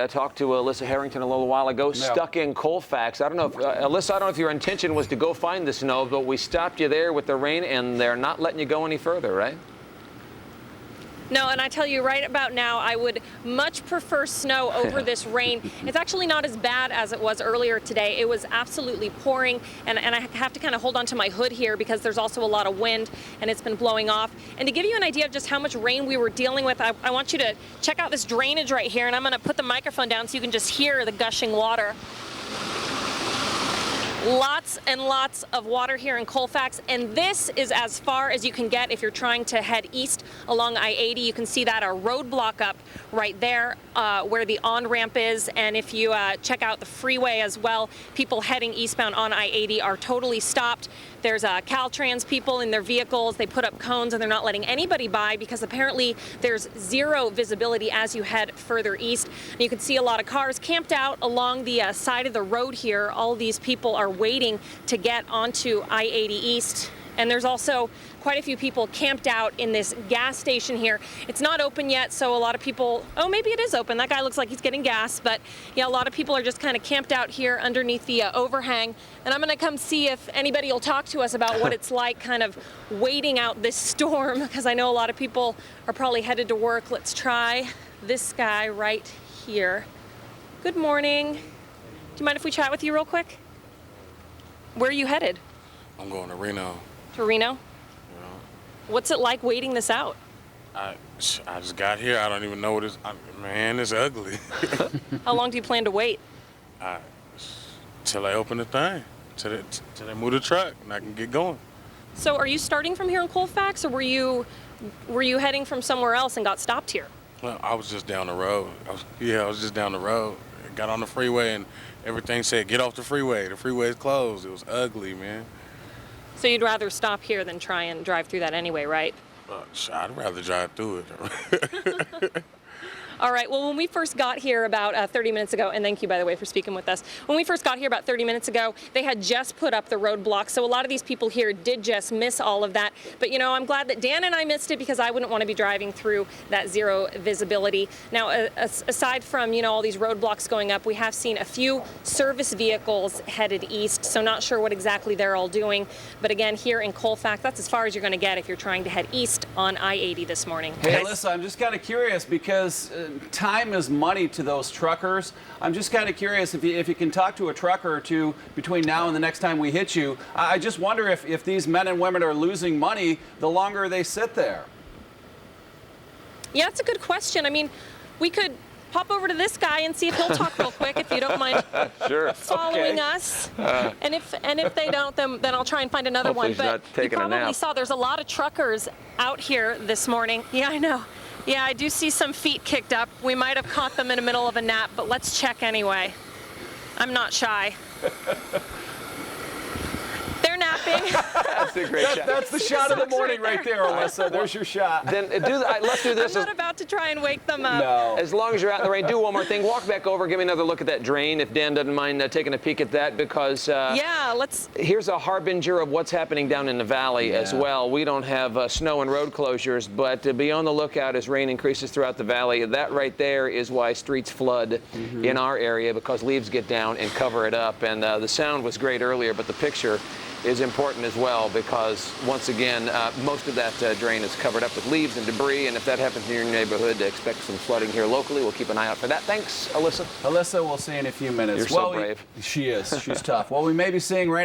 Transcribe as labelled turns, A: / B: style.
A: I talked to Elissa Harrington a little while ago, stuck in Colfax. I don't know if, Elissa, I don't know if your intention was to go find the snow, but we stopped you there with the rain, and they're not letting you go any further, right?
B: No, and I tell you right about now, I would much prefer snow over this rain. It's actually not as bad as it was earlier today. It was absolutely pouring, and I have to kind of hold on to my hood here because there's also a lot of wind, and it's been blowing off. And to give you an idea of just how much rain we were dealing with, I want you to check out this drainage right here, and I'm going to put the microphone down so you can just hear the gushing water. Lots and lots of water here in Colfax, and this is as far as you can get if you're trying to head east along I-80. You can see that a roadblock up right there where the on-ramp is, and if you check out the freeway as well, people heading eastbound on I-80 are totally stopped. There's Caltrans people in their vehicles. They put up cones and they're not letting anybody by because apparently there's zero visibility as you head further east. And you can see a lot of cars camped out along the side of the road here. All of these people are waiting to get onto I-80 East. And there's also quite a few people camped out in this gas station here. It's not open yet, so a lot of people, oh, maybe it is open. That guy looks like he's getting gas, but yeah, a lot of people are just kind of camped out here underneath the overhang. And I'm gonna come see if anybody will talk to us about what it's like kind of waiting out this storm, because I know a lot of people are probably headed to work. Let's try this guy right here. Good morning. Do you mind if we chat with you real quick? Where are you headed?
C: I'm going to Reno.
B: To Reno?
C: Yeah.
B: What's it like waiting this out?
C: I just got here. I don't even know what it's. Man, it's ugly.
B: How long do you plan to wait?
C: Till they open the thing. Till they move the truck and I can get going.
B: So are you starting from here in Colfax, or were you heading from somewhere else and got stopped here?
C: Well, I was just down the road. I was just down the road. Got on the freeway and everything said, get off the freeway. The freeway is closed. It was ugly, man.
B: So you'd rather stop here than try and drive through that anyway, right?
C: I'd rather drive through it.
B: All right, well, when we first got here about 30 minutes ago, and thank you, by the way, for speaking with us. When we first got here about 30 minutes ago, they had just put up the roadblock, so a lot of these people here did just miss all of that. But, you know, I'm glad that Dan and I missed it because I wouldn't want to be driving through that zero visibility. Now, aside from, you know, all these roadblocks going up, we have seen a few service vehicles headed east, so not sure what exactly they're all doing. But again, here in Colfax, that's as far as you're going to get if you're trying to head east on I-80 this morning.
D: Hey, Elissa, I'm just kind of curious because time is money to those truckers. I'm just kind of curious if you can talk to a trucker or two between now and the next time we hit you. I just wonder if these men and women are losing money the longer they sit there.
B: Yeah, that's a good question. I mean, we could pop over to this guy and see if he'll talk real quick, if you don't mind following us. And if they don't, then I'll try and find another one. But you probably saw there's a lot of truckers out here this morning. Yeah, I know. Yeah, I do see some feet kicked up. We might have caught them in the middle of a nap, but let's check anyway. I'm not shy. They're napping.
A: That's a great shot.
D: That's the shot of the morning right there, Elissa. There's your shot.
A: Then let's do this.
B: I'm not about to try and wake them up.
D: No.
A: As long as you're out in the rain, do one more thing. Walk back over, give me another look at that drain, if Dan doesn't mind taking a peek at that, because
B: yeah, let's.
A: Here's a harbinger of what's happening down in the valley as well. We don't have snow and road closures, but be on the lookout as rain increases throughout the valley. That right there is why streets flood in our area, because leaves get down and cover it up. And the sound was great earlier, but the picture is important as well, because once again, most of that drain is covered up with leaves and debris, and if that happens in your neighborhood, expect some flooding here locally. We'll keep an eye out for that. Thanks, Elissa.
D: Elissa, we'll see you in a few minutes.
A: You're so brave.
D: She is. She's tough. Well, we may be seeing rain.